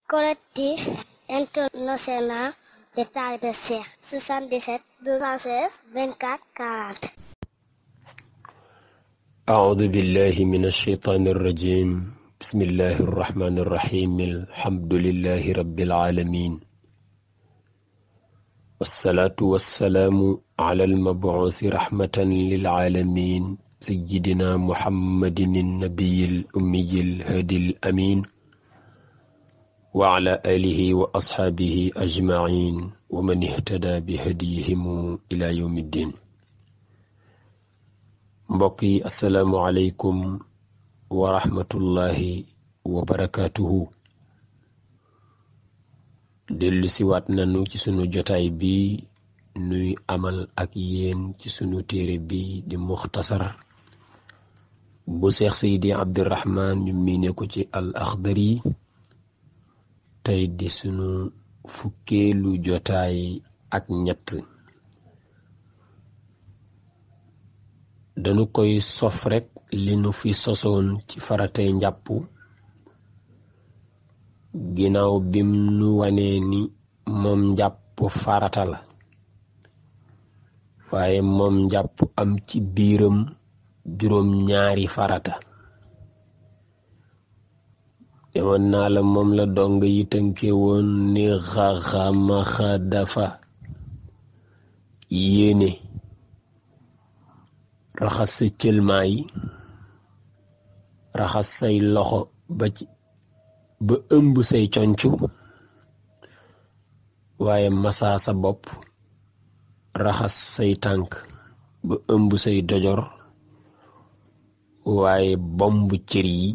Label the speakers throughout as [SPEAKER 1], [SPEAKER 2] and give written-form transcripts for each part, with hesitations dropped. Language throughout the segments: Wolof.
[SPEAKER 1] Collectif international de Talibé Cheikh 77 216 24 40.
[SPEAKER 2] أعوذ بالله من الشيطان الرجيم. بسم الله الرحمن الرحيم. الحمد لله رب العالمين، والصلاة والسلام على المبعوث رحمة للعالمين سيدنا محمد النبي الأمي الهادي الأمين وعلى آله وأصحابه أجمعين ومن اهتدى بهديهم إلى يوم الدين. mbokki assalaamu aleykum wa rahmatullahi wa barakaatuhu. dellu siwaat nanu ci sunu jotaay bi nuy amal ak yéen ci sunu téere bi di muxtasar bu Seex Seydi Abdirahmaan ñu miine ko ci al Axdari. tey di sunu fukkeelu jotaay ak ñett. dañu koy sof rekk li nu fi sosoon ci faratay njàpp ginnaaw bim nu wanee ni moom njàpp farata la, waaye moom njàpp am ci biiram juróom ñaari farata. demoon naa la moom la dong yi tënke woon ni xaxamaxa dafa yéene, raxas sa cëlmaa yi, raxas say loxo ba ëmb say concu, waaye masaa sa bopp, raxas say tànk ba ëmb say dojor, waaye bomb cër yi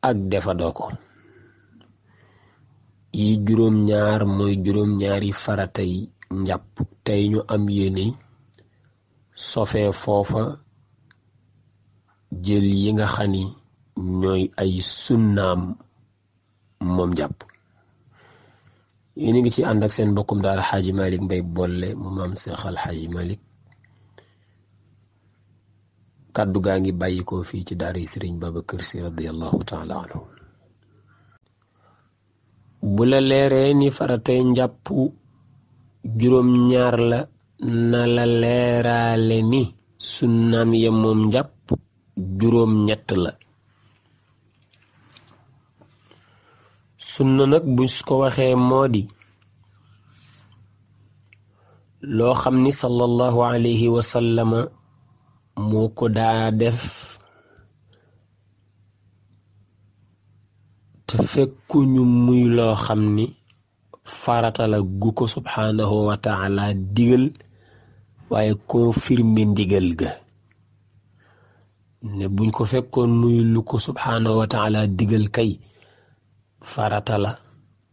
[SPEAKER 2] ak defadoo ko. yi juróom ñaar mooy juróom ñaari faratay njàpp. tey ñu am yéene sofee foofa jël yi nga xam ni ñooy ay sunnaam moom njàpp. yéen a ngi ci ànd ak seen mbokkum daara Xaaji Malick Mbay Bolle mu maam Seex al Xaaji Malick. kàddu gaa ngi bàyyi ko fii ci daara yi Sëriñ Babakar Si radiyallahu taala anhu. bu la leeree ni faratay njàpp juróom ñaar la, na la leeraale ni sunnaam ya moom njàpp juróom ñett la. sunna nag bu ko waxee moo di loo xam ni sallallahu alayhi wa sallama moo ko daa def te fekkuñu muy loo xam ni farata la gu ko subhaanahu wa taala digal, waaye confirmé ndigal ga. ne buñ ko fekkoon muy lu ko subhaanahu wa taala digal kay farata la,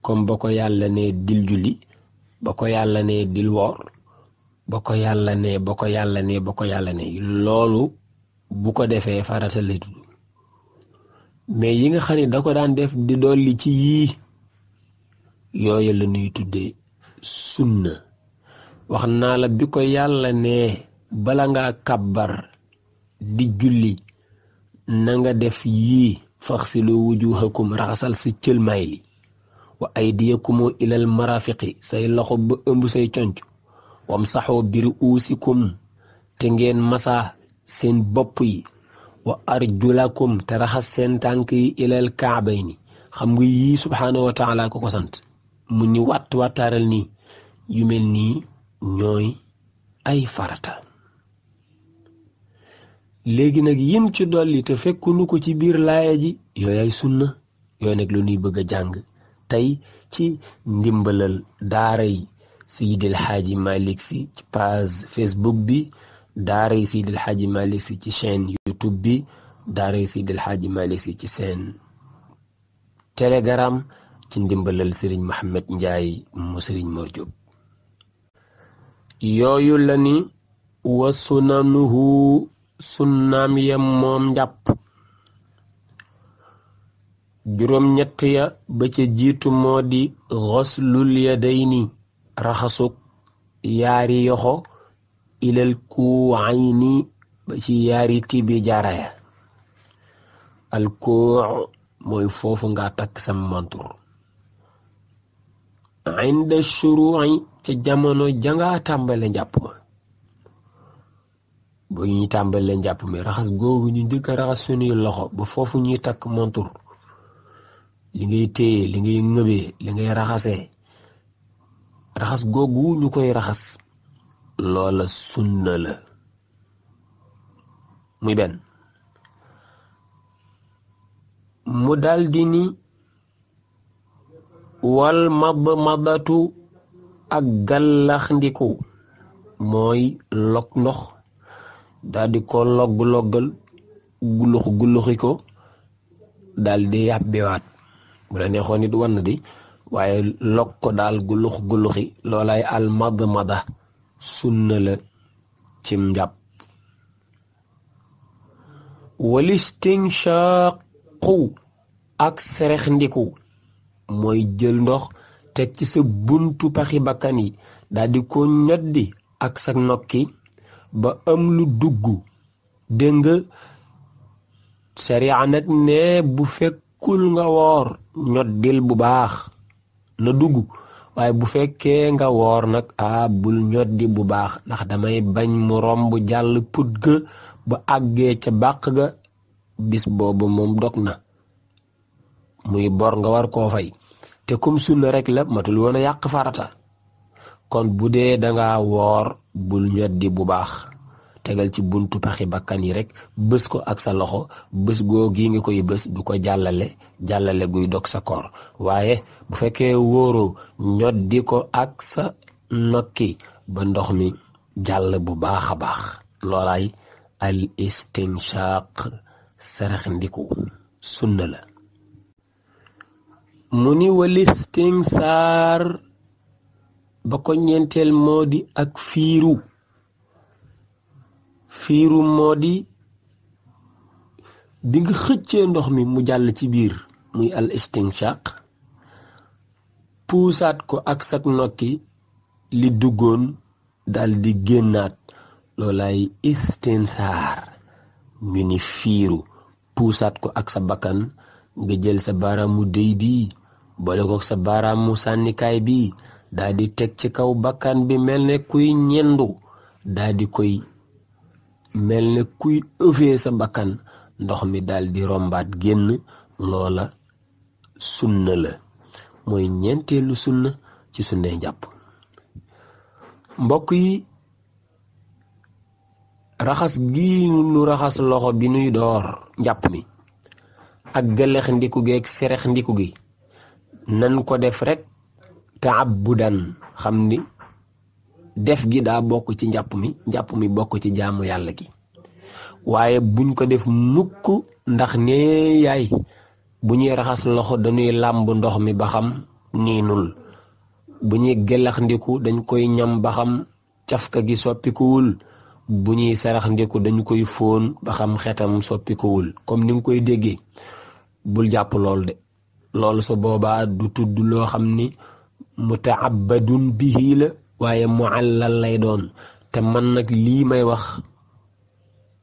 [SPEAKER 2] comme ba ko yàlla ne dil julli, ba ko yàlla ne dil woor, ba ko yàlla ne loolu bu ko defee farata lay tudd. mais yi nga xam ne da ko daan def di dolli ci yii, yooyu la ñuy tuddee sunna. wax naa la bi ko yàlla ne bala ngaa kàbbar di julli na nga def yii: faxsilu wujuhakum, raxasal sa cëlmaay li, wa aydiyakum ilal marafiqi, say loxo ba ëmb say conc, wamsaxoo bi ruusikum, te ngeen masaa seen bopp yi, wa arjulakum, te raxas seen tànk yi ilal kaabayni. xam nga yii subhaanahu wa taala ko sant mu ni wattaaral nii, yu mel nii ñooy ay farata. léegi nag yim ci dolli te fekkunu ko ci biir laaya ji, yooyu ay sunna. yooyu nag lu ñuy bëgg a jàng tey ci ndimbalal daaray Seydil Xaaji Malick Si ci page Facebook bi, daaray Seydil Xaaji Malick Si ci chaîne YouTube bi, daaray Seydil Xaaji Malick Si ci seen Telegram, ci ndimbalal Serigne Mohamed Ndiaye mu Serigne Mor Diop. yooyu la ni wa sunanuhu, sunnaam ya moom njàpp juróom ñett ya. ba ca jiitu moo di xoslul yadayni, raxasuk yaari yoxo, ilal kuwayni, ba ci yaari tibi jaaraya. al kuu mooy foofu nga takk sa montur, inda shuru'i ca jamono janga tàmbale njàpp ma bu ñuy tàmbale njàpp mi raxas googu ñu njëkk a raxas suñuy loxo ba foofu ñuy takk montur li ngay téye li ngay ngëbee li ngay raxasee raxas googu ñu koy raxas loola sunna la muy benn mu daldi ni wal madmadatu ak gàllax ndiku mooy log ndox daldi ko logg-loggal guluxi ko daldi yàbbiwaat bu la neexoon nit wann di waaye log ko daal guluxi loolay al madmada sunna la cim njàpp walistinshaqu ak serex ndiku mooy jël ndox teg ci sa buntu paxi bakkan yi daldi ko ñoddi ak sa nokki ba am lu dugg dégg nga sariya nag ne bu fekkul nga woor ñoddil bu baax na dugg waaye bu fekkee nga woor nag bul ñoddi bu baax ndax damay bañ mu romb jàll put ga ba àggee ca bàq ga bis boobu moom dog na muy bor nga war koo fay te comme sunna rek la matul woon a yàq farata kon bu dee danga woor bul ñoddi bu baax tegal ci buntu paxi bakkan yi rek bës ko ak sa loxo bës goo gi nga koy bës du ko jàllale guy dog sa koor waaye bu fekkee wóoroo ñoddi ko ak sa nokki ba ndox mi jàll bu baax a baax loolaay al istinshaq sarax ndiku sunna la mu ni wal istinsaar ba ko ñeenteel moo di ak fiiru moo di bi nga xëccee ndox mi mu jàll ci biir muy al istinshaq puusaat ko ak sak nokki li duggoon dal di génnaat loolay istinsaar ñu ni fiiru puusaat ko ak sa bakkan nga jël sa baaraamu déy bii boole ko sa baaraamu sànnikaay bii daal di teg ci kaw bakkan bi mel ne kuy ñendu daal di koy mel ne kuy ëffee sa bakkan ndox mi daal di rombaat génn loola sunna la mooy ñeenteelu sunna ci sunnay njàpp mbokk yi raxas gi nu raxas loxo bi nuy door njàpp mi ak gëlex ndiku gi ak serex ndiku gi nan ko def rek taabudan xam ni def gi daa bokk ci njàpp mi bokk ci jaamu yàlla gi waaye buñ ko def mukk ndax ne yaay bu ñuy raxas loxo dañuy làmb ndox mi ba xam niinul bu ñuy gëlex ndiku dañ koy ñam ba xam cafka gi soppikuwul bu ñuy sarax ndiku dañu koy fóon ba xam xetam soppikuwul comme ni nga koy déggee bul jàpp lool de loolu sa boobaa du tudd loo xam ni mutaabadun bihi la waaye muallal lay doon te man nag lii may wax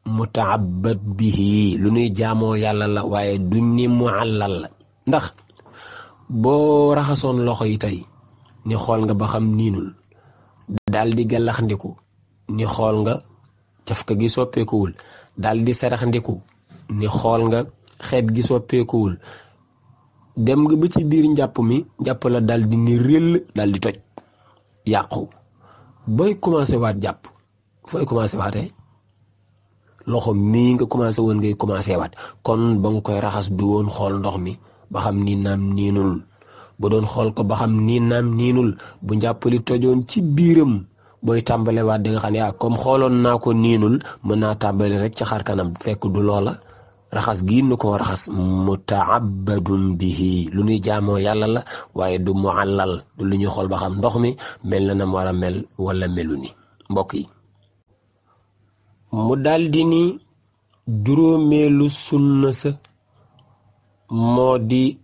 [SPEAKER 2] mutaabad bihi lu nuy jaamoo yàlla la waaye duñ ni muallal la ndax boo raxasoon loxo yi tey ni xool nga ba xam niinul daal di gàllax ndiku ni xool nga cafka gi soppeekuwul daal di sarax ndiku ni xool nga xeet gi soppeekuwul dem nga ba ci biir njàpp mi njàpp la daal di ni réll daal di toj yàqu booy commencé waat jàpp fooy commencé waatee loxo mii nga commencé woon ngay commencé waat kon ba nga koy raxas du woon xool ndox mi ba xam ni naam niinul bu doon xool ko ba xam ni naam niinul bu njàppali tojoon ci biiram booy tàmbale waat di nga xam ne comme xooloon naa ko niinul mën naa tàmbale rek ci xar kanam fekk du loola raxas gi nu ko raxas mutaabadun bihi lu ñuy jaamoo yàlla la waaye du muallal du lu ñuy xool ba xam ndox mi mel na nam war a mel wala melu ni mbokk yi mu daldi ni juróomeelu sunna sa moo di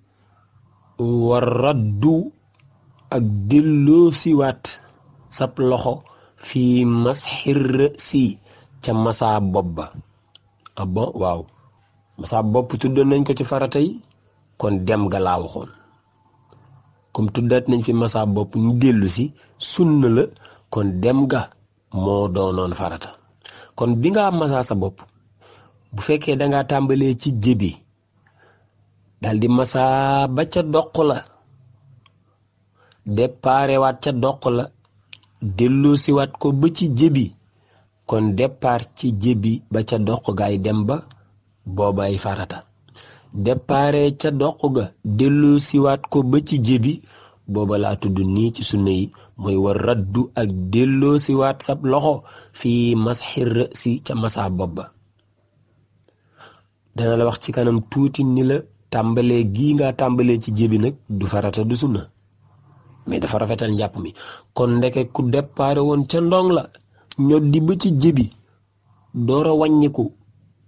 [SPEAKER 2] war raddu ak delloo siwaat sab loxo fii masxir si ca masaa bopp ba bon waaw masaa bopp tuddoon nañ ko ci faratay kon dem ga laa waxoon comme tuddaat nañ fi masa bopp ñu dellu si sunna la kon dem ga moo doonoon farata kon bi nga masa sa bopp bu fekkee dangaa tàmbalee ci jébi daldi masa ba ca doq la déparé waat ca doq la dellu si waat ko ba ci jébi kon départ ci jébi ba ca doq gaay dem ba boobay farata déparé ca doq ga dellu si waat ko ba ci jébi booba laa tudd nii ci sunna yi mooy war raddu ak delloo si waat sab loxo fii masxir si ca masa bopp ba dana la wax ci kanam tuuti ni la tàmbalee gii nga tàmbalee ci jébi nag du farata du sunna mais dafa rafetal njàpp mi kon ndeke ku déparé woon ca ndong la ñoddi ba ci jébi door a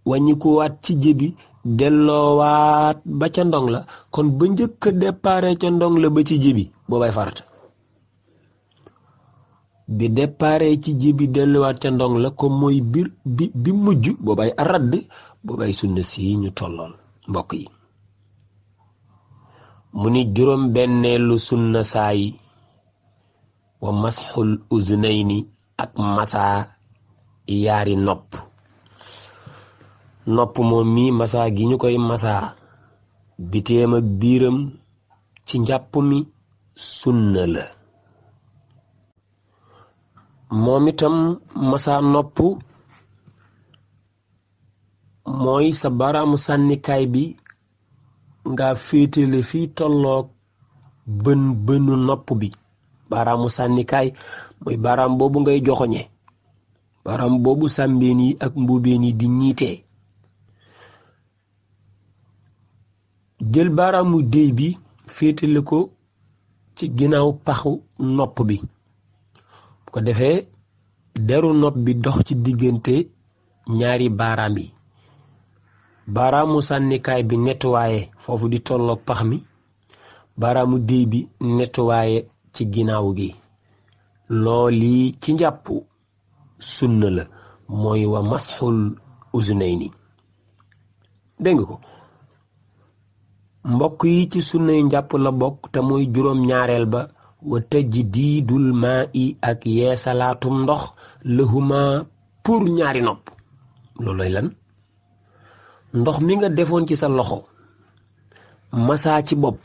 [SPEAKER 2] wàññiku waat ci jébi delloowaat ba ca ndong la kon ba njëkk a déparé ca ndong la ba ci jébi boobay farata bi déparé ci jébi delluwaat ca ndong la comme mooy bi mujj boobay aradd boobay sunna si ñu tollool mbokk yi mu ni juróom benneelu sunna saay wa masxul uznayni ak masa yaari nopp moom mi masa gi ñu koy masa biteem ak biiram ci njàpp mi sunna la moom itam masa nopp mooy sa baraamu sànnikaay bi nga féetale fii tolloog bënu nopp bi baaraamu sànnikaay mooy baaraam boobu ngay joxoñe baaraam boobu sàmbeen yi ak mbuubeen yi di ñiitee jël baaraamu déy bi féetale ko ci ginnaaw paxu nopp bi bu ko defee deru nopp bi dox ci diggante ñaari baaraam yi baaraamu sànnikaay bi nettoyé foofu di tolloog pax mi baaraamu déy bi nettoyé ci ginnaaw gi looli ci njàpp sunna la mooy wa masxul uznayni dégg nga ko mbokk yi ci sunnay njàpp la bokk te mooy juróom ñaareel ba wa tajdiidul maa i ak yeesalaatum ndox lahuma pour ñaari nopp looloy lan ndox mi nga defoon ci sa loxo masaa ci bopp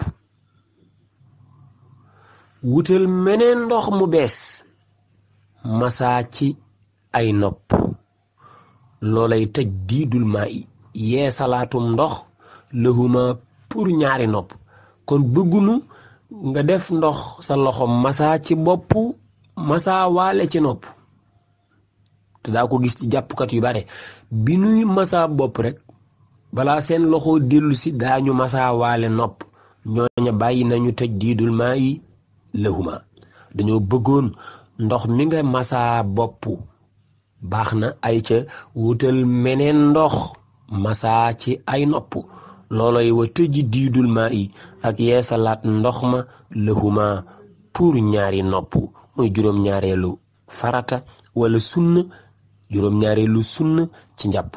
[SPEAKER 2] wutal meneen ndox mu bees masaa ci ay nopp loolay tajdiidul maa i yeesalaatum ndox lahuma pour ñaari nopp kon bëggunu nga def ndox sa loxo masaa ci bopp masaa waale ci nopp te daa ko gis ci jàppkat yu bare bi nuy masaa bopp rek balaa seen loxo dellu si daañu masaa waale nopp ñooña bàyyi nañu tajdiidul maa yi lahuma dañoo bëggoon ndox mi nga masaa bopp baax na ay ca wutal meneen ndox masaa ci ay nopp looloy wa tajdiidul maa yi ak yeesalaat ndox ma lahuma pour ñaari nopp mooy juróom-ñaareelu farata wala sunna juróom-ñaareelu sunna ci njàpp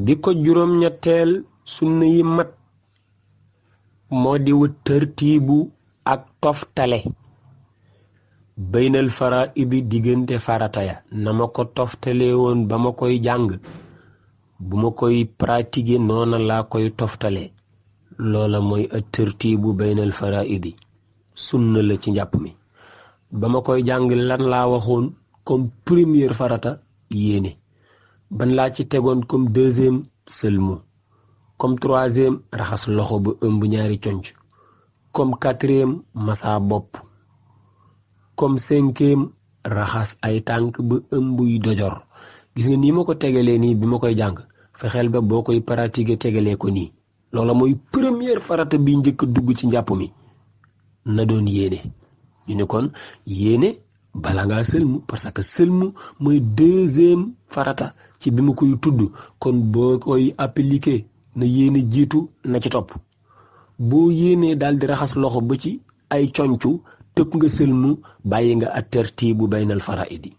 [SPEAKER 2] bi ko juróom-ñetteel sunna yi mat moo di wa tartiibu ak toftale baynal faraa'idi diggante farata ya na ma ko toftale woon ba ma koy jàng bu ma koy pratiquer noona laa koy toftale loola mooy a tartiibu baynal faraa'idi sunna la ci njàpp mi ba ma koy jàng lan laa waxoon comme première farata yéene ban laa ci tegoon comme deuxième sëlmu comme troisième raxas loxo ba ëmb ñaari conc comme quatrième masa bopp comme cinquième raxas ay tànk ba ëmb yu dojor gis nga nii ma ko tegalee nii bi ma koy jàng fexeel ba boo koy pratiquer tegalee ko nii loola mooy première farata bi njëkk dugg ci njàpp mi na doon yéene ñu ne kon yéene bala ngaa sëlmu parce que sëlmu mooy deuxième farata ci bi ma koy tudd kon boo koy appliquer na yéene jiitu na ci topp boo yéenee daal di raxas loxo ba ci ay concu tëb nga sëlmu bàyyi nga at tartiibu baynal faraa'idi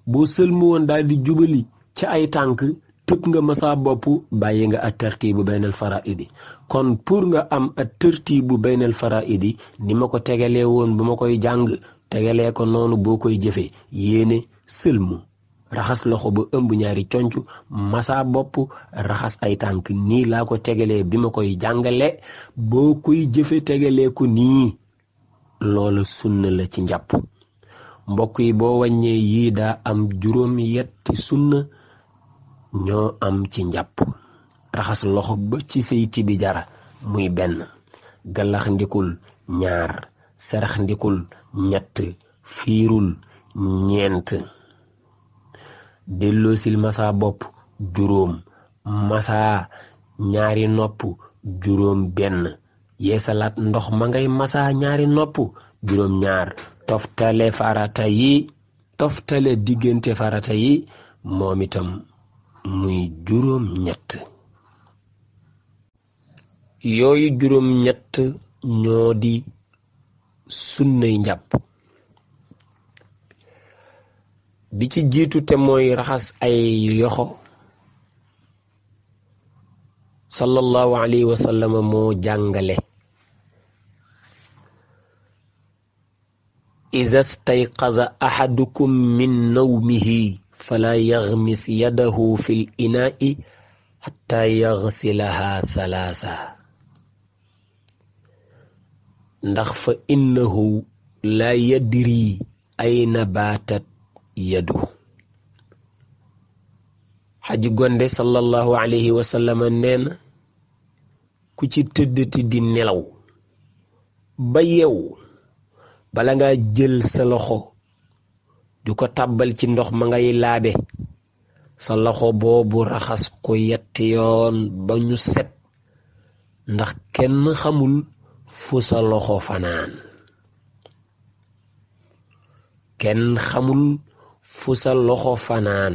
[SPEAKER 2] boo sëlmu woon daal di jubali ci ay tànk tëb nga masa bopp bàyyi nga at tartibu baynal faraidi kon pour nga am at tartibu baynal faraidi ni ma ko tegalee woon bu ma koy jàng tegalee ko noonu boo koy jëfee yéene sëlmu raxas loxo ba ëmb ñaari conc masa bopp raxas ay tànk nii laa ko tegalee bi ma koy jàngale boo koy jëfe tegalee ko nii loolu sunna la ci njàpp mbokk yi boo wàññee yii daa am juróom yetti sunna ñoo am ci njàpp raxas loxo ba ci say tibi jara muy benn galax ndikul ñaar sarax ndikul ñett fiirul ñeent delloosil masa bopp juróom masa ñaari nopp juróom benn yeesalaat ndox ma ngay masa ñaari nopp juróom ñaar toftale diggante farata yi moom itam muy juróom ñett yooyu juróom ñett ñoo di sunnay njàpp bi ci jiitu te mooy raxas ay yoxo sallallahu alayhi wa sallam moo jàngale iza stayqaza ahadukum min nawmihi fala yaghmis yadahu fil ina'i hatta yaghsilaha thalatha ndax fa innahu la yadri ayna batat yadu xaji gonde sallallahu alayhi wa sallam neena ku ci tëddati di nelaw ba yew bala nga jël sa loxo du ko tàbbal ci ndox ma ngay laabe sa loxo boobu raxas ko yetti yoon ba ñu set ndax kenn xamul fu sa loxo fanaan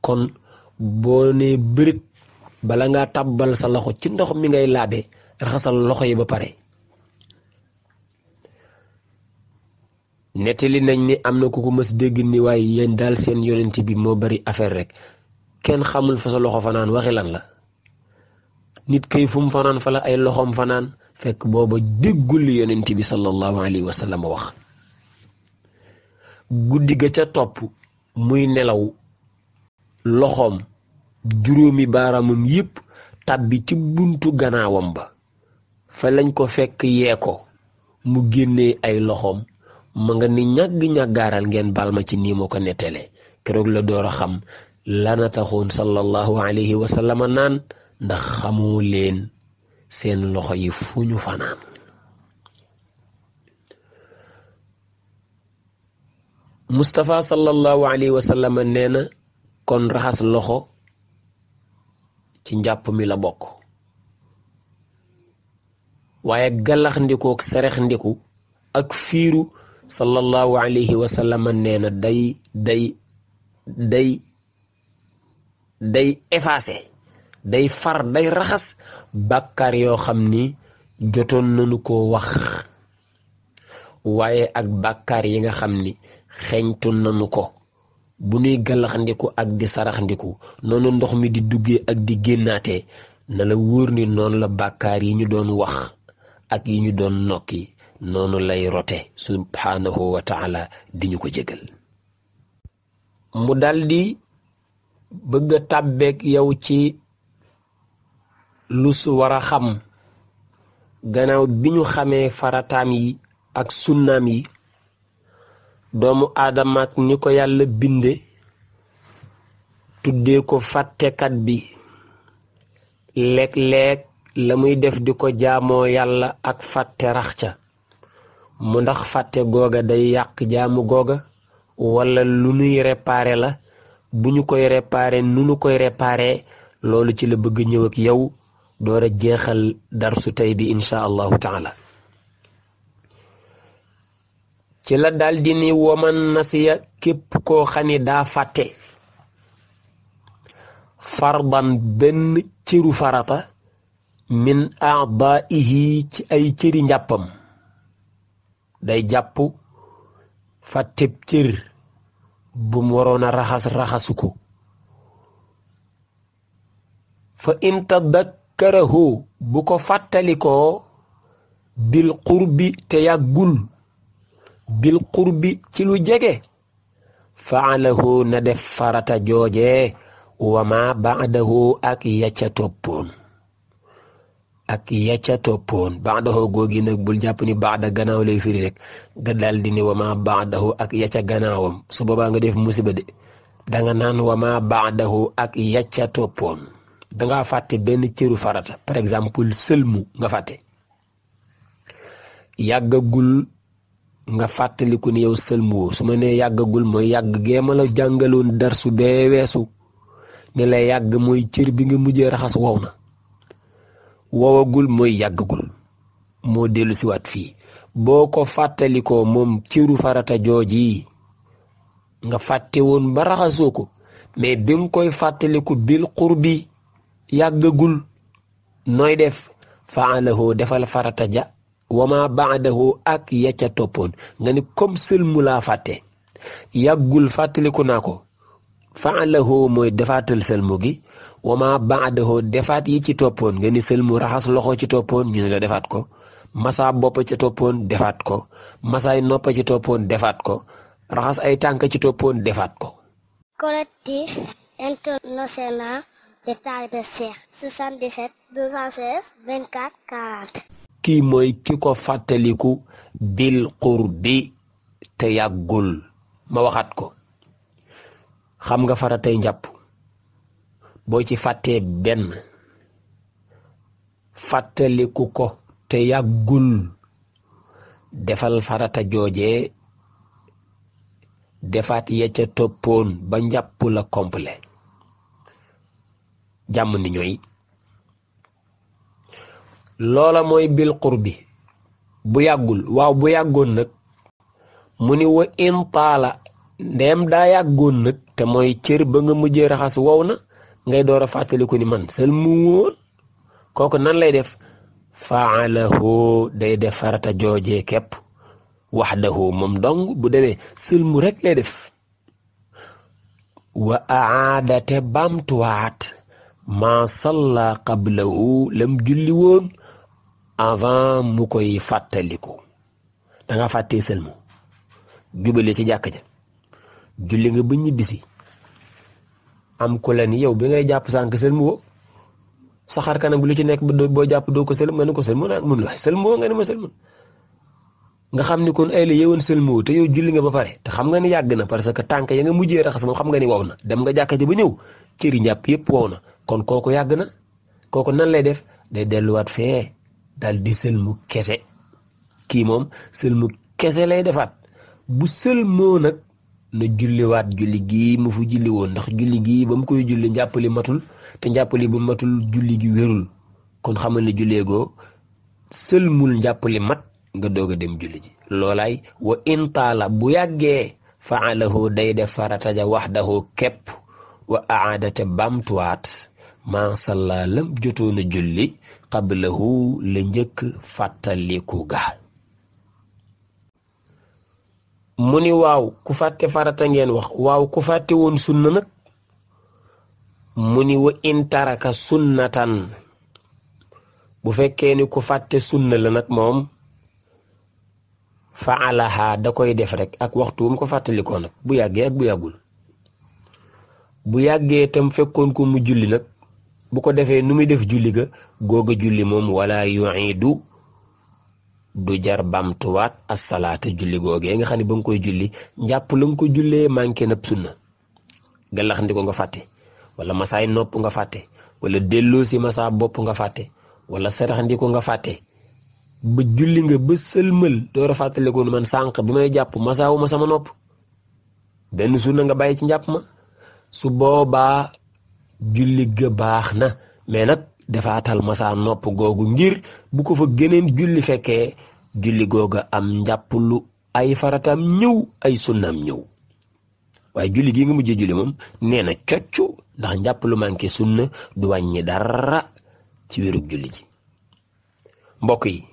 [SPEAKER 2] kon boo ne bërit bala nga tàbbal sa loxo ci ndox mi ngay laabe raxasal loxo yi ba pare nettali nañ ni am na ku ko mës dégg ni waaye yéen daal seen yonent bi moo bari affaire rek kenn xamul fa sa loxo fanaan waxi lan la nit kay fu mu fanaan fa la ay loxoom fanaan fekk booba déggul yonent bi sallallahu alayhi wa sallam wax guddi ga ca topp muy nelaw loxoom juróomi baaraamam yépp tàbbi ci buntu gannaawam ba fa lañ ko fekk yee ko mu génnee ay loxoom ma nga ni ñàgg-ñàggaaral ngeen baal ma ci nii moo ko nettale keroog la door a xam lana taxoon sallallahu alayhi wa sallam naan ndax xamoo leen seen loxo yi fu ñu fanaan Mustafa sallallahu alayhi wa sallam nee na kon raxas loxo ci njàpp mi la bokk waaye galax ndiku ak serex ndiku ak fiiru sallallahu alayhi wa sallam nee na day effacer day far day raxas bàkkaar yoo xam ni jotoon nañu ko wax waaye ak bàkkaar yi nga xam ni xeeñtu nañu ko bu nuy galaxndiku ak di saraxndiku noonu ndox mi di duggee ak di génnaatee na la wóor ni noonu la bàkkaar yi ñu doon wax ak yi ñu doon nokki noonu lay rote subhanahu wa taala di ñu ko jégal mu daldi bëgg a tàbbeek yow ci lu su war a xam gannaaw bi ñu xamee farataam yi ak sunnaam yi doomu aadama ak ni ko yàlla binde tuddee ko fàttekat bi léeg-léeg la muy def di ko jaamoo yàlla ak fàtte rax ca mu ndax fàtte googa day yàq jaamu googa wala lu nuy réparé la bu ñu koy réparé nu nu koy réparé loolu ci la bëgg ñëw ak yow door a jeexal darsu tey bi insha allahu taala ci la daldi ni woman nasiya képp koo xani daa fàtte fardan benn cëru farata min a'daa'ihi ci ay cëri njàppam day jàpp fàtteb cër bu mu waroon a raxasu ko fa in tadakkarahu bu ko fàttalikoo bil qurbi te yàggul bil qurbi ci lu jege faalahu na def farata jooje wa ma ba'dahu ak yacca toppoon ba'dahu googi nag bul jàpp ni ba'da gannaaw lay firi rek nga daal di ne wa ma ba'dahu ak yacca gannaawam su boobaa nga def musiba de danga naan wa ma ba'dahu ak yacca toppoon danga fàtte benn cëru farata par exemple sëlmu nga fàtte yàggagul nga fàttaliku ni yow sëlmuwoo su ma nee yàggagul mooy yàgg géema la jàngaloon darsu bee weesu ne la yàgg mooy cër bi nga mujjee raxas wow na wowagul mooy yàggagul moo dellu si waat fii boo ko fàttalikoo moom cëru farata jooji nga fàtte woon ba raxasoo ko mais bi nga koy fàttaliku bil qurbi yàggagul nooy def faalahu defal farata ja wama ba'dahu ak yacca toppoon nga ni comme sëlmu laa fàtte yàggul fàttaliku naa ko faalahu mooy defaatal sëlmu gi wama ba'dahu defaat yi ci toppoon nga ni sëlmu raxas loxo ci toppoon ñu ne la defaat ko masa bopp ci toppoon defaat ko masaay nopp ci toppoon defaat ko raxas ay tànk ci toppoon defaat ko.
[SPEAKER 1] Collectif international des talibé Cheikh 77 216 24 40.
[SPEAKER 2] kii mooy ki ko fàttaliku bil qurbi te yàggul ma waxaat ko xam nga faratay njàpp boo ci fàttee benn fàttaliku ko te yàggul defal farata joojee defaat ya ca toppoon ba njàpp la complet jàmm ni ñooy loola mooy bil qurbi bu yàggul waaw bu yàggoon nag mu ni wa in taala ndeem daa yàggoon nag te mooy cër ba nga mujjee raxas wow na ngay door a fàttaliku ni man sel mu woon kooku nan lay def faalahu day def farata joojee képp waxdahu moom dong bu demee sëlmu rek lay def wa aadate bamtuwaat ma salla qablahu lam julli woon avant mu koy fàttaliku danga fàttee sëlmu jubale ci jàkk ja julli nga ba ñibbisi am ku la ni yow bi ngay jàpp sànk sëlmu woo saxaar kanam bi lu ci nekk boo jàpp doo ko sëlmu nga ne ko sëlmu naa mun wax sëlmu woo nga ne ma sëlmu nga xam ni kon ay la yewoon sëlmu te yow julli nga ba pare te xam nga ni yàgg na parce que tànk ya nga mujjee raxas moom xam nga ni wow na dem nga jàkka ji ba ñëw cëri njàpp yëpp wow na kon kooku yàgg na kooku nan lay def day delluwaat fee dal di sëlmu kese kii moom sëlmu kese lay defaat bu sëlmoo nag na julliwaat julli gii mu fu julli woon ndax julli gii ba mu koy julli njàppali matul te njàppali bu matul julli gi wérul kon xamal ne julleegoo sëlmul njàppali mat nga doog a dem julli ji loolaay wa intaala bu yàggee faalahu day def farata ja waxdahu képp wa aadate bamtuwaat maa salla lam jotoon a julli qablahu la njëkk fàttaliku ga mu ni waaw ku fàtte farata ngeen wax waaw ku fàtte woon sunna nag mu ni wa in taraka sunnatan bu fekkee ni ku fàtte sunna la nag moom faalaha da koy def rek ak waxtu mu ko fàttalikoo nag bu yàggee ak bu yàggul bu yàggee tam fekkoon ko mu julli nag bu ko defee nu muy def julli ga googa julli moom wala yu'idu du jar bamtuwaat as-salaata julli googee nga xam ne ba nga koy julli njàpp la nga ko jullee manqué na sunna galax ndi ko nga fàtte wala masaay nopp nga fàtte wala delloo si masaa bopp nga fàtte wala sarax ndi ko nga fàtte ba julli nga ba sëlmal door a fàttaliku ne man sànq bi may jàpp masaawu ma sama nopp benn sunna nga bàyyi ci njàpp ma su boobaa julli ga baax na mais nag defaatal masaa nopp googu ngir bu ko fa geneen julli fekkee julli googa am njàpp lu ay faratam ñëw ay sunnaam ñëw waaye julli gi nga mujjee julli moom nee na coccu ndax njàpp lu manqué sunna du wàññi dara ci wérug julli ji mbokk yi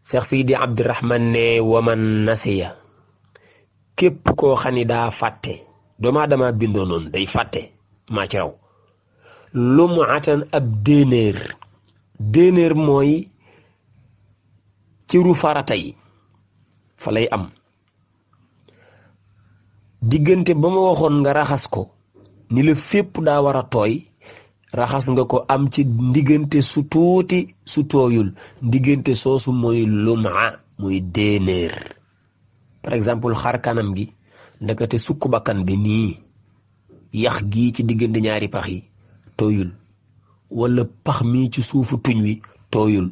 [SPEAKER 2] Cheikh Sidi Abdourahman ne waman nasiya képp koo xam ni daa fàtte doomu aadama bindoo noonu day fàtte maa ci raw lum'atan ab déenéer mooy ciru farata yi fa lay am diggante ba ma waxoon nga raxas ko ni la fépp daa war a tooy raxas nga ko am ci diggante su tuuti su tooyul diggante soosu mooy lum'a muy déenéer par exemple xar kanam gi ndekete sukk bakkan bi nii yax gii ci diggante ñaari pax yi tooyul wala pax mii ci suufu tuñ wi tooyul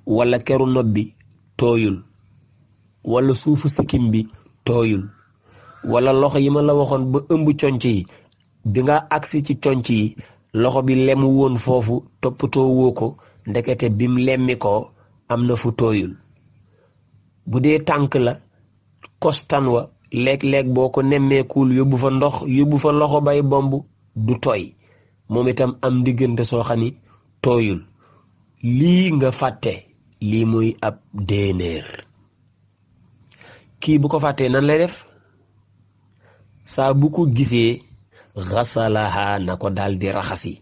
[SPEAKER 2] wala keru nopp bi tooyul wala suufu sikkim bi tooyul wala loxo yi ma la waxoon ba ëmb conc yi bi nga agsi ci conc yi loxo bi lemu woon foofu toppatoo woo ko ndekete bim lemmi ko am na fu tooyul bu dee tànk la kostan wa léeg-léeg boo ko nemmeekul yóbbu fa ndox yóbbu fa loxo bay bomb du tooy moom itam am diggante soo xam ni tooyul lii nga fàtte lii muy ab déenéer kii bu ko fàttee nan lay def saa bu ko gisee xasalaha na ko daal di raxasi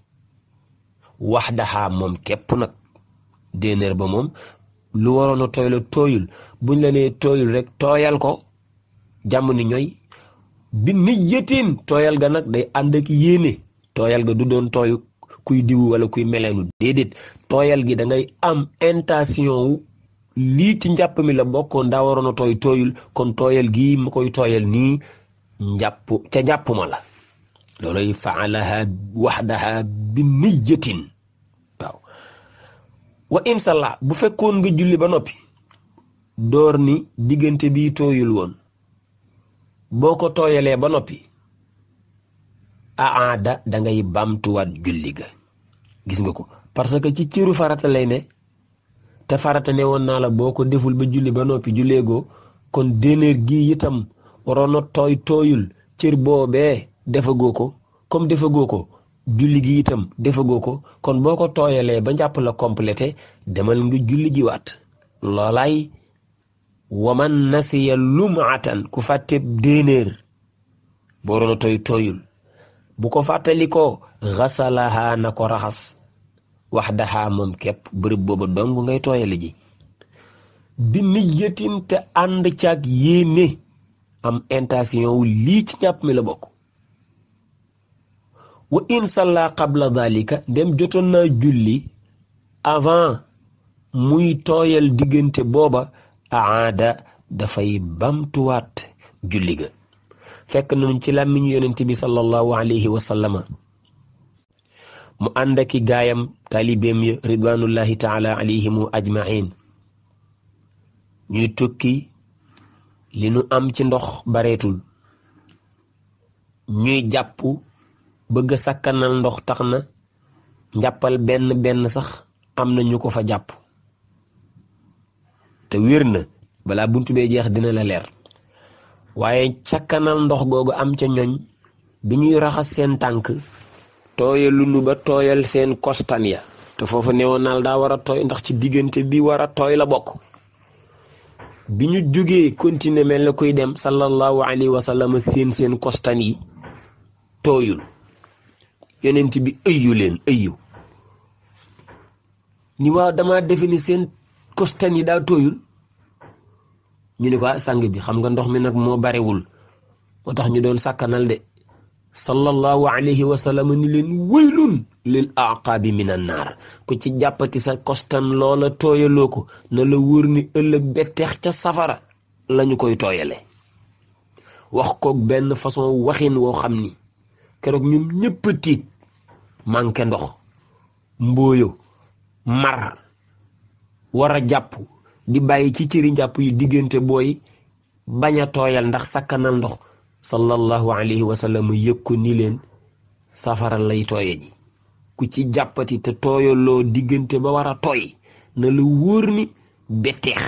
[SPEAKER 2] waxdaha moom képp nag déenéer ba moom lu waroon a tooy la tooyul buñ la nee tooyul rek tooyal ko jàmm ni ñooy bi niyyatin tooyal ga nag day ànd ak yéene tooyal ga du doon tooyu kuy diwu wala kuy meleenu déedéet tooyal gi da ngay am intention wu lii ci njàpp mi la bokkoon daa waroon a tooy tooyul kon tooyal gii ma koy tooyal nii njàpp ca njàpp ma la looloy faalaha waxdaha bi niyyatin waaw wa in salla bu fekkoon nga julli ba noppi door ni diggante bii tooyul woon boo ko tooyalee ba noppi aada da ngay bamtuwaat julli ga gis nga ko parce que ci cëru farata lay ne te farata ne woon naa la boo ko deful ba julli ba noppi julleegoo kon déenéer gi itam waroon a tooyul cër boobee defagoo ko comme defagoo ko julli gi itam defagoo ko kon boo ko tooyalee ba njàpp la complété demal nga julli gi waat loolaay waman nasiya lum'atan ku fàtte déenéer boo waroon a tooyul bu ko fàttali ko xasalaha na ko raxas waxdaha moom képp bërëb booba dong ngay tooyale ji bi niyyatin te ànd caag yéene am intention wu lii ci njàpp mi la bokk wa in salla qabla dhalika ndem jotoon naa julli avant muy tooyal diggante booba aada dafay bamtuwaat julli ga fekk nañu ci làmmiñu yonent bi sallallahu alayhi wa sallama mu ànd aki gaayam taalibeem ya ridwanullahi taala alayhimu ajmain ñuy tukki li nu am ci ndox bareetul ñuy jàpp bëgg a sakkanal ndox tax na njàppal benn sax am na ñu ko fa jàpp te wér na balaa buntu bee jeex dina la leer waaye sakkanal ndox googu am ca ñoñ bi ñuy raxas seen tànk tooyalu nu ba tooyal seen kostan ya te foofu newoon naal daa war a tooy ndax ci diggante bi war a tooy la bokk bi ñu jógee continuer mel na kuy dem sallallahu alayhi wa sallam seen kostan yi tooyul yonent bi ëyyu ni waaw dama defe ni seen kostan yi daa tooyul ñu ne ko sang bi xam nga ndox mi nag moo barewul moo tax ñu doon sàkkanal de sallallahu alayhi wa sallam ni leen waylun lil aqaabi minan naar ku ci jàppati sa kostan loola tooyaloo ko na la wóor ni ëllëg betteex ca safara lañu koy tooyale wax koog benn façon waxin woo xam ni keroog ñun ñëpp a tiit manqué ndox mbooyo mar war a jàpp di bàyyi ci cëri njàpp yu diggante booy bañ a tooyal ndax sakkanal ndox sallallahu alayhi wa sallam yëg ko ni leen safara lay tooye ji ku ci jàppati te tooyaloo diggante ba war a tooy na la wóor ni betteex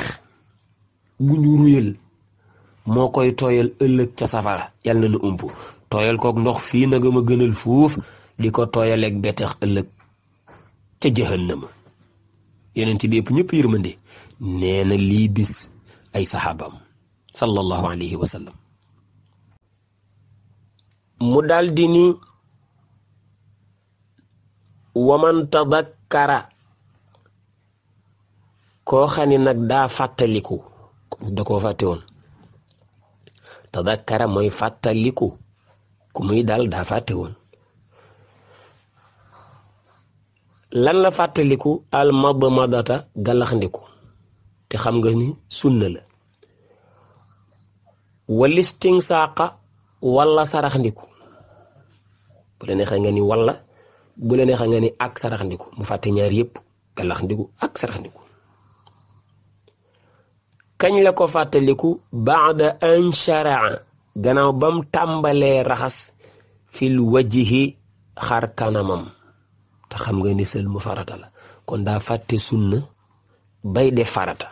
[SPEAKER 2] bu ñu ruyal moo koy tooyal ëllëg ca safara yàlla na nu ump tooyal kook ndox fii na nga ma gënal fuuf di ko tooyaleeg betteex ëllëg ca jahannama yeneen ci bépp ñëpp yërmande nee na lii bis ay saxaabam sallallahu alayhi wa sallam mu daldi ni waman tadakkara koo xam ne nag daa fàttaliku da koo fàtte woon tadakkara mooy fàttaliku ku muy dal daa fàtte woon lan la fàttaliku al madmadata galaxndiku te xam nga ni sunna la walisting saaqa walla saraxndiku bu la neexee nga ni walla bu la neexee nga ni ak saraxndiku mu fàtte ñaar yépp galaxndiku ak saraxndiku kañ la ko fàttaliku baada an sharaa gannaaw bam tàmbalee raxas fil wajhi xar kanamam te xam nga ni sël mu farata la kon daa fàtte sunna bay def farata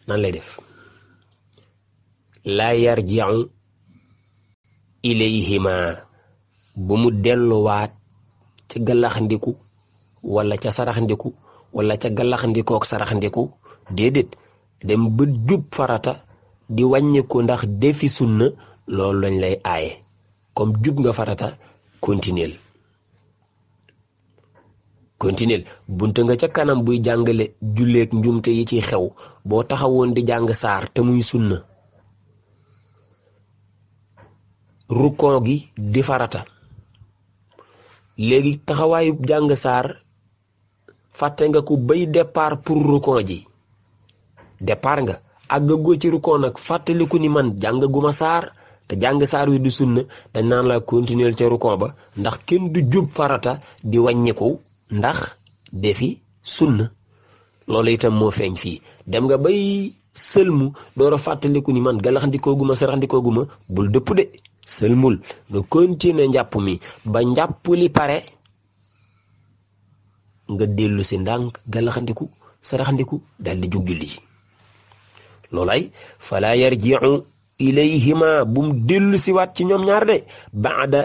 [SPEAKER 2] nan lay def laa yarji'u ilayhima bu mu delluwaat ca galaxndiku wala ca saraxndiku wala ca galaxndikook saraxndiku déedéet dem ba jub farata di wàññiku ndax defi sunna loolu lañ lay aaye comme jub nga farata continuel bunte nga ca kanam buy jàngale julleek njumte yi ci xew boo taxawoon di jàng saar te muy sunna rukon gi di farata léegi taxawaayu jàng saar fàtte nga ko bay départ pour rukon ji départ nga àggagoo ci rukon nag fàttaliku ni man jàngaguma saar te jàng saar wi du sunna dañ naan la continuer ca rukon ba ndax kenn du jub farata di wàññiku ndax defi sunna loolu itam moo feeñ fii dem nga bay sëlmu door a fàttaliku ni man galaxndikooguma saraxndikooguma bul dëpp de sëlmul nga continuer njàpp mi ba njàpp li pare nga dellu si ndànk galaxndiku saraxndiku daldi jug julli ji loolay fala yarji'u ilayhima bum dellu si waat ci ñoom ñaar de baada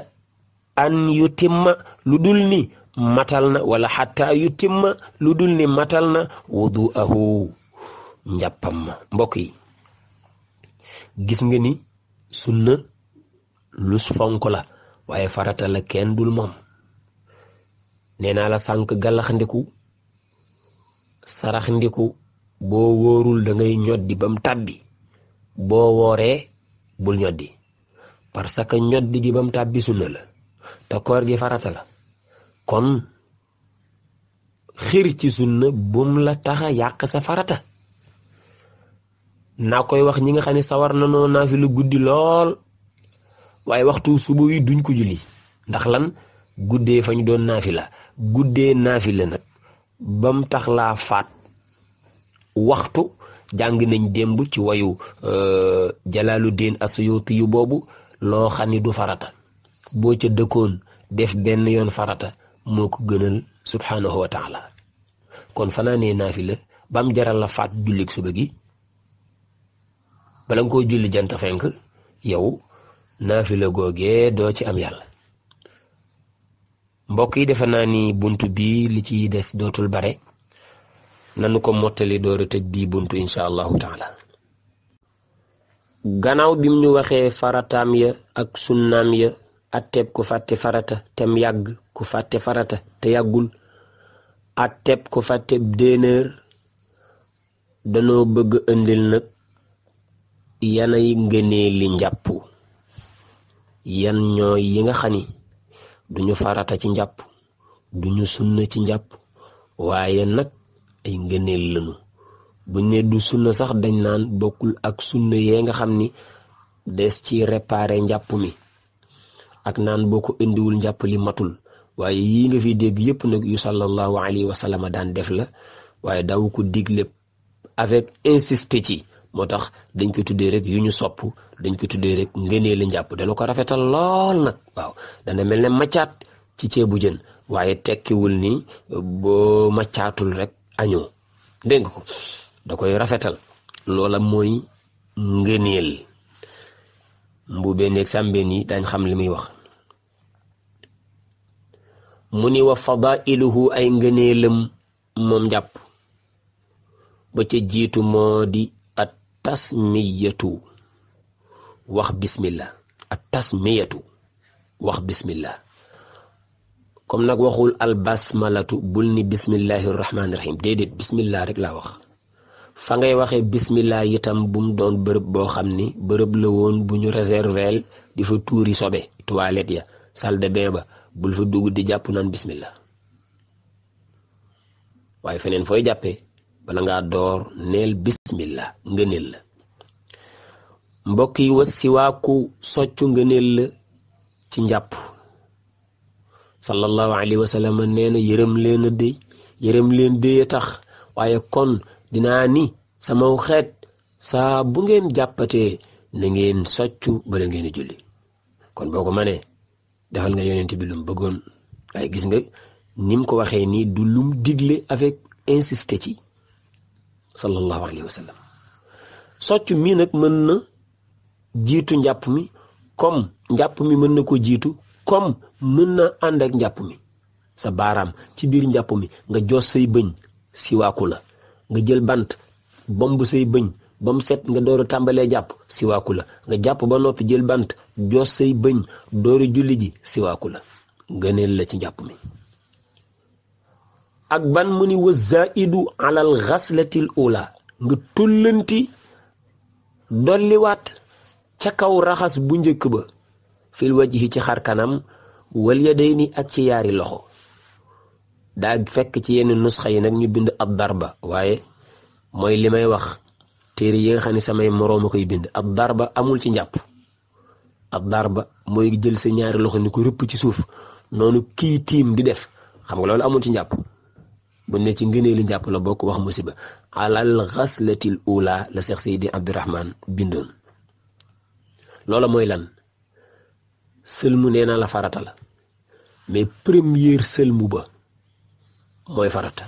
[SPEAKER 2] an yutimma lu dul ni matal na wala xatta yutimma lu dul ni matal na wudu'ahu njàppam ma mbokk yi gis nga ni sunna lus fonk la waaye farata la kenn dul moom nee naa la sànq galaxndiku saraxndiku boo wóorul da ngay ñoddi bam tàbbi boo wooree bul ñoddi parce que ñoddi gi bam tàbbi sunna la te koor gi farata la kon xir ci sunna bum la taxa yàq sa farata naa koy wax ñi nga xam ne sawar na noo naa fi lu guddi lool waaye waxtu suba wi duñ ko julli ndax lan guddee fa ñu doon naafila guddee naafila nag bam tax laa faat waxtu jàng nañ démb ci wayu Jalaaluddin Asuyuti yu boobu loo xam ni du farata boo ca dëkkoon def benn yoon farata moo ko gënal subhanahu wa taala kon fanaanee naafila bam jaral la faat jullik suba gi bala nga koo julli jant fenk yow naafila googee doo ci am yàlla mbokk yi defe naa ni buntu bi li ci des dootul bare nanu ko mottali door a tëj bii buntu insha allahu taala gannaaw bim ñu waxee farataam ya ak sunnaam ya atteb ku fàtte farata tem yàgg ku fàtte farata te yàggul atteb ku fàtte déenéer danoo bëgg indil nag yanay ngënee li njàpp yan ñooy yi nga xam ni duñu farata ci njàpp duñu sunna ci njàpp waaye nag ay ngëneel lañu buñ ne du sunna sax dañ naan bokkul ak sunna yee nga xam ni des ci réparer njàpp mi ak naan boo ko indiwul njàpp li matul waaye yii nga fi dégg yépp nag yu sallallahu alayhi wa sallam daan def la waaye daaw ko digle avec insister ci moo tax dañ ko tuddee rek yu ñu sopp dañ ko tuddee rek ngëneel njàpp dana ko rafetal lool nag waaw dana mel ne maccaat ci ceebu jën waaye tekkiwul ni boo maccaatul rek añoo dégg nga ko da koy rafetal loola mooy ngëneel mbubee neeg sàmbeen yi dañ xam li muy wax mu ni wa fadailuhu ay ngëneelam moom njàpp ba ca jiitu moo di at tasmiyatu wax bismillah at tasmiyatu wax bismillah comme nag waxul al basmalatu bul ni bismillahi rahmaani rahim déedéet bismillah rek laa wax. fa ngay waxee bismillah itam bu mu doon bërëb boo xam ni bërëb la woon bu ñu réserveel di fa tuuri sobe toilette ya salle de bain ba bul fa dugg di jàpp naan bismillah. waaye feneen fooy jàppee bala ngaa door neel bismillah ngëneel la. mbokk yi was si waaku soccu ngëneel la ci njàpp. sallallahu alayhi wa sallam nee na yërëm leen déy tax waaye kon dinaa ni sama xeet saa bu ngeen jàppatee na ngeen soccu bala ngeen julli. kon boo ko mënee defal nga yonent bi lu mu bëggoon waaye gis nga ni mu ko waxee nii du lum digle avec insisté ci sallallahu alayhi wa sallam. soccu mi nag mën na jiitu njàpp mi comme njàpp mi mën na ko jiitu comme mën na ànd ak njàpp mi. sa baaraam ci biir njàpp mi nga joos say bëñ siwaaku la. nga jël bant bomb say bëñ ba mu set nga door a tàmbalee jàpp siwaaku la. nga jàpp ba noppi jël bant joos say bëñ door a julli ji siwaaku la. ngëneel la ci njàpp mi. ak ban mu ni wa zaidu alal xaslatil ula nga tullanti dolliwaat ca kaw raxas bu njëkk ba fil wajhi ci xar kanam wal yadayni ak ci yaari loxo. daa fekk ci yenn nusxa yi nag ñu bind ab darba waaye mooy li may wax téere yi nga xam ne samay moroom a koy bind ab darba amul ci njàpp. ab darba mooy jël sa ñaari loxo ni ko rëpp ci suuf noonu kii tiim di def xam nga loolu amul ci njàpp. bu ne ci ngëneelu njàpp la bokk wax musiba. alal xaslatil ula la Cheikh Seydi Abdourahman bindoon. loola mooy lan sëlmu nee naa la farata la mais première sëlmu ba mooy farata.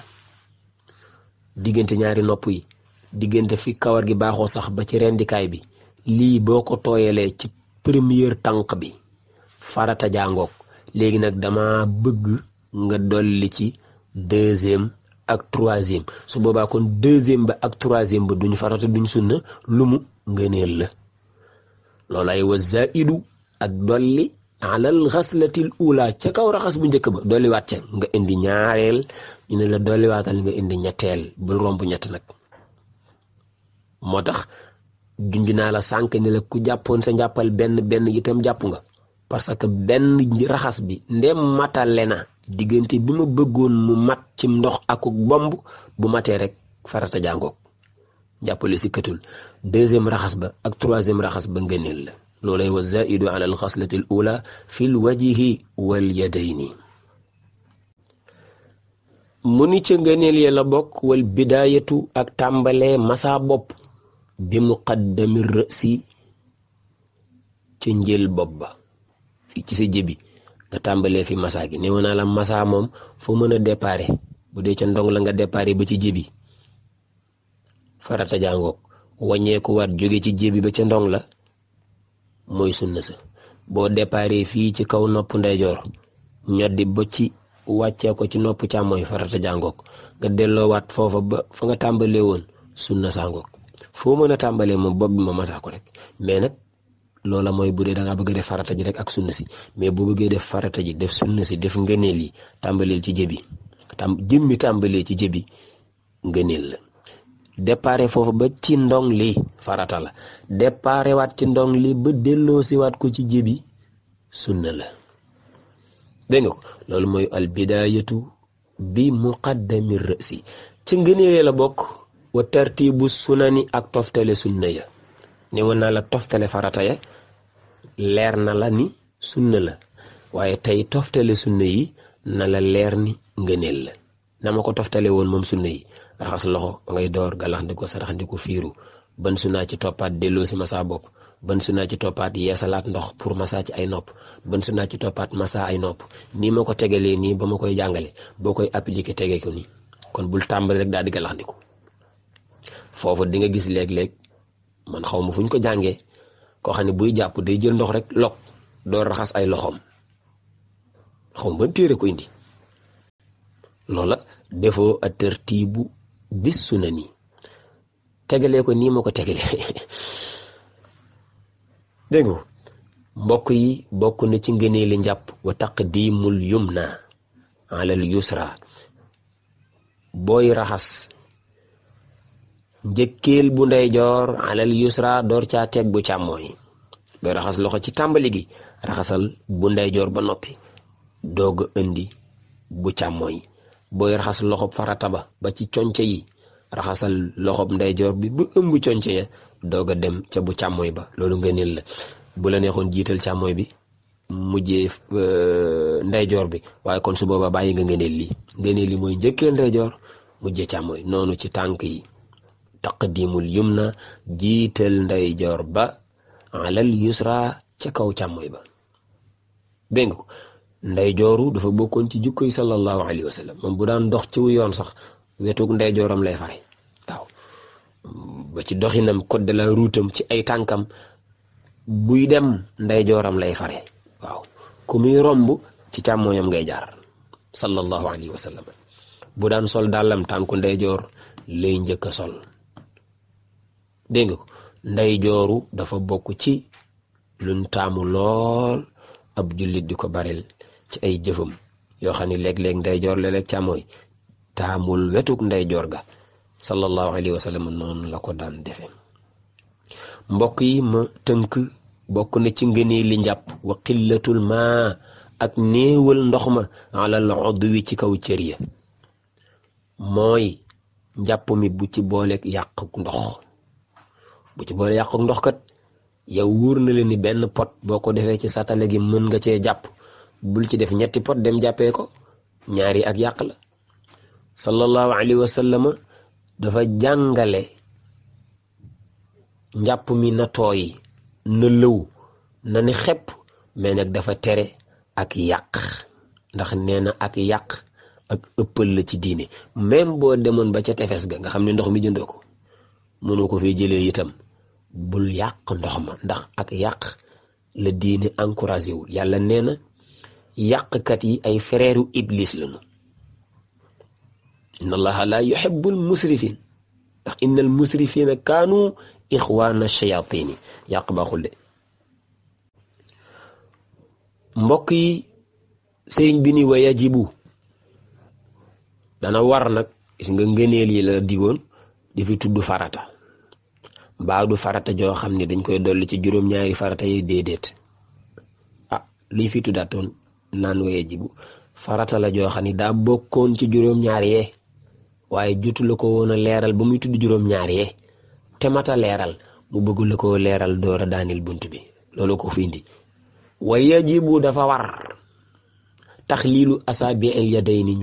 [SPEAKER 2] diggante ñaari nopp yi diggante fi kawar gi baaxoo sax ba ci rendikaay bi lii boo ko tooyalee ci première tànk bi farata jàngook. léegi nag dama bëgg nga dolli ci deuxième ak troisième su boobaa kon deuxième ba ak troisième ba duñu farata duñu sunna lu mu ngëneel la. loolay wa zaidu ak dolli alal xaslatil ula ca kaw raxas bu njëkk ba dolliwaat ca nga indi ñaareel ñu ne la dolliwaatal nga indi ñetteel bul romb ñett nag. moo tax junj naa la sànq ni la ku jàppoon sa njàppal benn itam jàpp nga parce que benn raxas bi ndem matale na diggante bi ma bëggoon mu mat ci ndox ak bomb bu matee rek farata jàngook jàppale si këtul. deuxième raxas ba ak troisième raxas ba ngëneel la. loolay wa zaidu ala al xaslati al ula fi l wajhi wal yadayni. mu ni ca ngëneel ya la bokk wal bidaayatu ak tàmbalee masa bopp bi muqaddami rësi ca njël bopp ba fii ci sa jëbi nga tàmbalee fi masa gi. néew naa la masa moom foo mën a déparé bu dee ca ndong la nga déparé ba ci jëbi farata jàngook. wàññeeku waat jóge ci jëbi ba ca ndong la mooy sunna sa. boo déparé fii ci kaw nopp ndeyjoor ñoddi ba ci wàccee ko ci nopp càmmooñ farata jàngook. nga delloowaat foofa ba fa nga tàmbalee woon sunna sàngook. foo mën a tàmbalee moom bopp bi ma masaa ko rek mais nag loola mooy bu dee da ngaa bëgg a def farata ji rek ak sunna si mais bu bëggee def farata ji def sunna si def ngëneel yi tàmbaleel ci jëbi jëmmi tàmbalee ci jëbi ngëneel la. déparé foofu ba ci ndong li farata la. déparé waat ci ndong li ba delloo si waat ko ci jëbi sunna la. dégg nga ko loolu mooy al bidayatu bi muqaddami rësi. ci ngëneelee la bokk wa tartibu sunani ak toftale sunna ya. ne woon naa la toftale farata ya leer na la ni sunna la waaye tey toftale sunna yi na la leer ni ngëneel la. na ma ko toftale woon moom sunna yi raxas loxo ba ngay door galaxndiko saraxndiko fiiru ban sunaa ci toppaat delloo si masa bopp ban sunaa ci toppaat yeesalaat ndox pour masa ci ay nopp ban sunaa ci toppaat masa ay nopp. nii ma ko tegalee nii ba ma koy jàngale boo koy appliquer tege ko nii kon bul tàmbali rek daal di galaxndiko. foofu di nga gis léeg-léeg man xaw ma fu ñu ko jàngee koo xam ne buy jàpp day jël ndox rek lok door raxas ay loxoom xaw ma téere ko indi. loola defoo a tartiibu bis sunani tegalee ko nii ma ko tegalee. dégg nga mbokk yi bokk na ci ngëneeli njàpp wa taqdimul yumna alal yusra booy raxas njëkkeel bu ndeyjoor alal yusra door caa teg bu càmmooñ booy raxas loxo ci tàmbali gi raxasal bu ndeyjoor ba noppi doog a indi bu càmmooñ booy raxas loxob farata ba ci conce yi raxasal loxob ndeyjoor bi bu ëmb conce ya doog a dem ca bu càmmooñ ba loolu ngëneel la bu la neexoon jiital càmmooñ bi mujjee ndeyjoor bi waaye kon su boobaa bàyyi nga ngëneel li mooy njëkkee ndeyjoor mujjee càmmooñ noonu ci tànk yi taqdimul yumna jiital ndeyjoor ba alal yusra ca kaw càmmooñ ba dégg nga ko ndeyjooru dafa bokkoon ci jukko yi sallallahu alayhi wa sallam moom bu daan dox ci yoon sax wetug ndeyjooram lay fare waaw ba ci doxinam code de la route am ci ay tànkam buy dem ndeyjooram lay fare waaw ku muy romb ci càmmooñam ngay jaar sallallahu alayhi wa sallam bu daan sol dàllam tànku ndeyjoor lay njëkk a sol dégg nga ko ndeyjooru dafa bokk ci luñ taamu lool ab jullit di ko baril ci ay jëfam yoo xam ne léeg-léeg ndeyjoor léeg-léeg càmmooñ taamul wetuk ndeyjoor ga sallallahu alayhi wa sallam noonu la ko daan defe mbokk yi ma tënk bokk na ci ngënee li njàpp wa qillatul maa ak néewal ndox ma alal udwi ci kaw cër ya mooy njàpp mi bu ci booleeg yàquk ndox kat yow wóor na leen ni benn pot boo ko defee ci satale gi mën nga cee jàpp bul ci def ñetti pot dem jàppee ko ñaari ak yàq la sallallahu alayhi wa sallam dafa jàngale njàpp mi na tooy na lëw na ni xepp mais nag dafa tere ak yàq ndax nee na ak yàq ak ëppal la ci diine même boo demoon ba ca tefes ga nga xam ne ndox mi jëndoo ko mënoo ko fi jëlee itam bul yàq ndox ma ndax ak yàq la diine encouragé wul yàlla nee na yàqkat yi ay frère iblis lañu inna allaha la yuhibbul musrifin ndax innal musrifina kaanu ixwaana shayatini yàq baaxul de mbokk yi sëriñ bi ni wa yajibu dana war nag gis nga ngëneel yi la digoon di fi tudd farata mbaa du farata joo xam ne dañ koy dolli ci juróom-ñaari farata yi déedéet liy fi tuddaatoon naan wa yajibu farata la joo xam ne daa bokkoon ci juróom-ñaar yee waaye jotu la ko woon a leeral ba muy tudd juróom-ñaar yee te mata leeral mu bëgg la ko leeral door a daanil bunt bi loolu ko fi indi wa yajibu dafa war taxliilu asaabi'il yadayni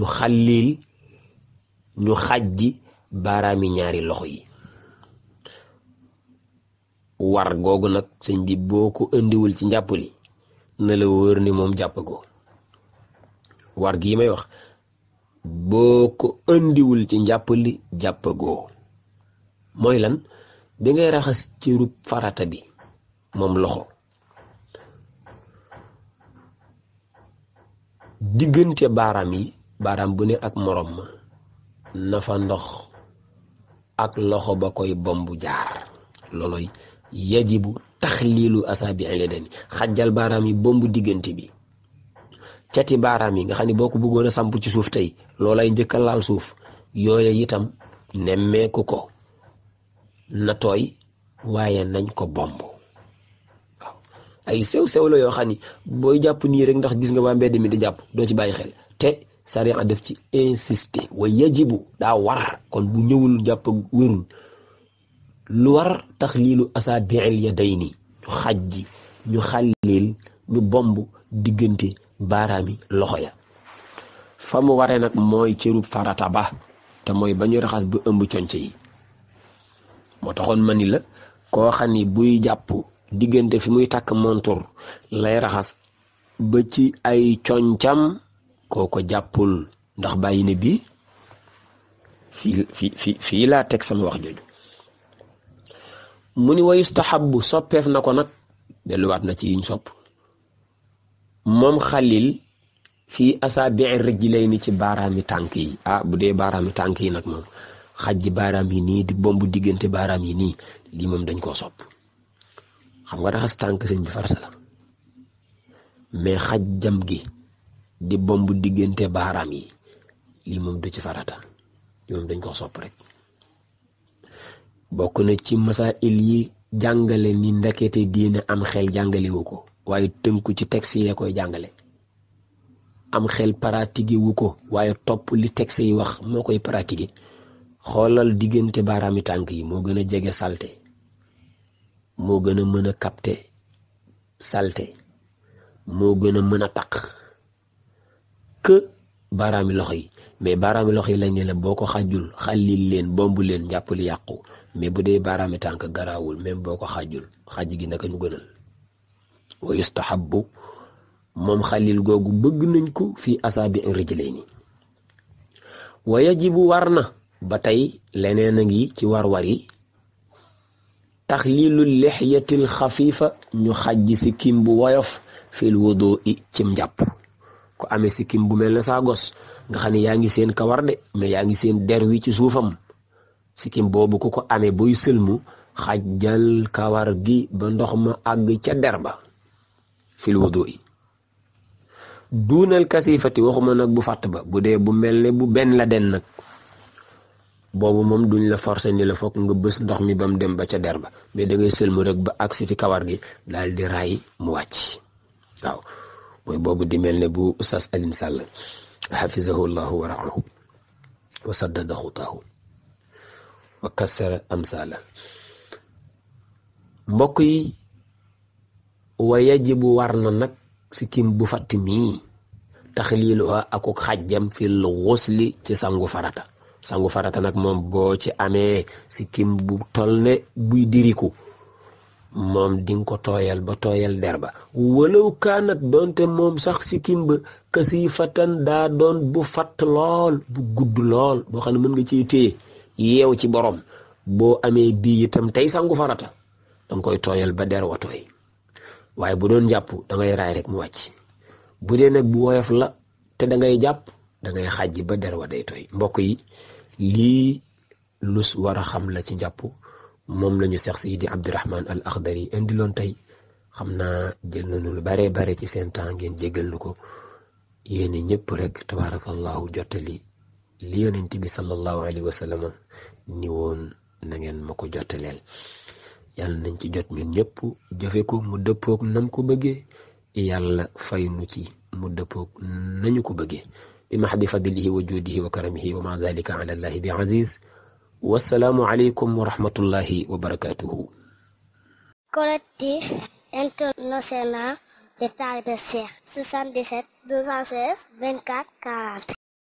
[SPEAKER 2] ñu xajji baaraami ñaari loxo yi war googu nag sëñ bi boo ko indiwul ci njàpp li na la wóor ni moom jàpp ko war gii may wax boo ko indiwul ci njàpp li jàpp goo mooy lan bi ngay raxas ci rub farata bi moom loxo diggante baaraam bu ne ak morom ma na fa ndox ak loxo ba koy bombu jaar looloy yajibu taxliilu asaabi'il yadayni xajjal baaraam yi bombu diggante bi cati baaraam yi nga xam ne boo ko bëggoon a samp ci suuf tey loolay njëkk a laal suuf yooya itam nemmeeku ko na tooy waaye nañ ko bomb waaw ay sew la yoo xam ni booy jàpp nii rek ndax gis nga waa mbedd mi di jàpp doo ci bàyyi xel te sariya def ci insister wa yajibu daa war kon bu ñëwul jàpp wérul lu war taxliilu asaabi'il yadayni ñu xajji ñu xallil ñu bomb diggante baaraami loxo ya fa mu waree nag mooy cërub farata ba te mooy ba ñu raxas bu ëmb conce yi moo taxoon ma ni la koo xam ni buy jàpp diggante fi muy takk montur lay raxas ba ci ay concam kooko jàppul ndax bàyyi ne bii fii laa teg sama wax jooju mu ni wa yustahabbu soppeef na ko nag delluwaat na ci yiñ sopp moom xalil fii asaabi'i rijlayni ci baaraami tànk yi bu dee baaraami tànk yi nag moom xajji baaraam yi nii di bomb diggante baaraam yi nii lii moom dañ koo sopp xam nga raxas tànk sëñ bi farsa la mais xajjam gi di bomb diggante baaraam yi lii moom du ci farata ñoom dañ ko sopp rek. bokk na ci masail yi jàngale ni ndekete diine am xel jàngale wu ko waaye tënku ci texte yi koy jàngale. am xel pratiqué wu ko waaye topp li texte yi wax moo koy pratiqué. xoolal diggante baaraami tànk yi moo gën a jege salte, moo gën a mën a capter salte, moo gën a mën a taq que baaraami loxo yi. mais baaraami loxo yi lañ ne la boo ko xajul xallil leen bomb leen jàpp li yàqu. mais bu dee baaraami tànk garaawul même boo ko xajul xaj gi naka ñu gënal. wa yustahabbu moom xalil googu bëgg nañ ko fii asaabi rijlayni. wa yajibu war na ba tey leneen a ngi ci war-war yi. taxliilu lixyatil xafiifa ñu xajji sikkim bu woyof fil wudu i cim njàpp. ko amee sikkim bu mel ne saa gos nga xam ne yaa ngi seen kawar de mais yaa ngi seen der wi ci suufam. sikkim boobu ku ko amee boy sëlmu xajjal kawar gi ba ndox ma àgg ca der ba fil wudu i. duunal kasifati waxuma nag bu fàtt ba. bu dee bu mel ne bu benn la den nag boobu moom duñ la forcer ni la foog nga bës ndox mi ba mu dem ba ca der ba mais da ngay sëlmu rek ba agsi fi kawar gi daal di raay mu wàcc. waaw mooy boobu di mel ne bu Oustaz Alioune Sall xafizahu llahu wa raahu wa saddada xutaahu wa kassara amsala. mbokk yi wa yajibu war na nag sikkim bu fatt mii taxliiluha ak xajjam fil xusli ci sangu farata. sangu farata nag moom boo ci amee sikkim bu tol ne buy diriku moom dinga ko tooyal ba tooyal der ba. walaw kaanat doonte moom sax sikkim ba kasifatan daa doon bu fatt lool bu gudd lool boo xam ne mën nga ciy téye yeew ci borom. boo amee bii itam tey sangu farata danga koy tooyal ba der wa tooy. waaye bu doon jàpp dangay raay rek mu wàcc. bu dee nag bu woyof la te dangay jàpp dangay xàjji ba der wa day tooy. mbokk yi lii lus war a xam la ci njàpp moom lañu Seex Seydi Abdurahman al Akhdari indiloon tey. xam naa jël nañu lu bare bare ci seen temps ngeen jégal nu ko. yéene ñëpp rek tabarakallahu jottali li yonent bi sallallahu alayhi wa sallam ni woon na ngeen ma ko jottaleel. yàlla nañ ci jot ñun ñëpp jëfe ko mu dëppook nam ko bëggee. yàlla fay nu ci mu dëppook nañu ko bëggee. bi mahdi fadlihi wa juudihi wa karamihi wa ma dhalika ala allahi bi aziz. wassalaamu aleykum wa rahmatullahi wa barakatuhu.
[SPEAKER 1] Collectif international de Talibé Cheikh 77 216 24 40.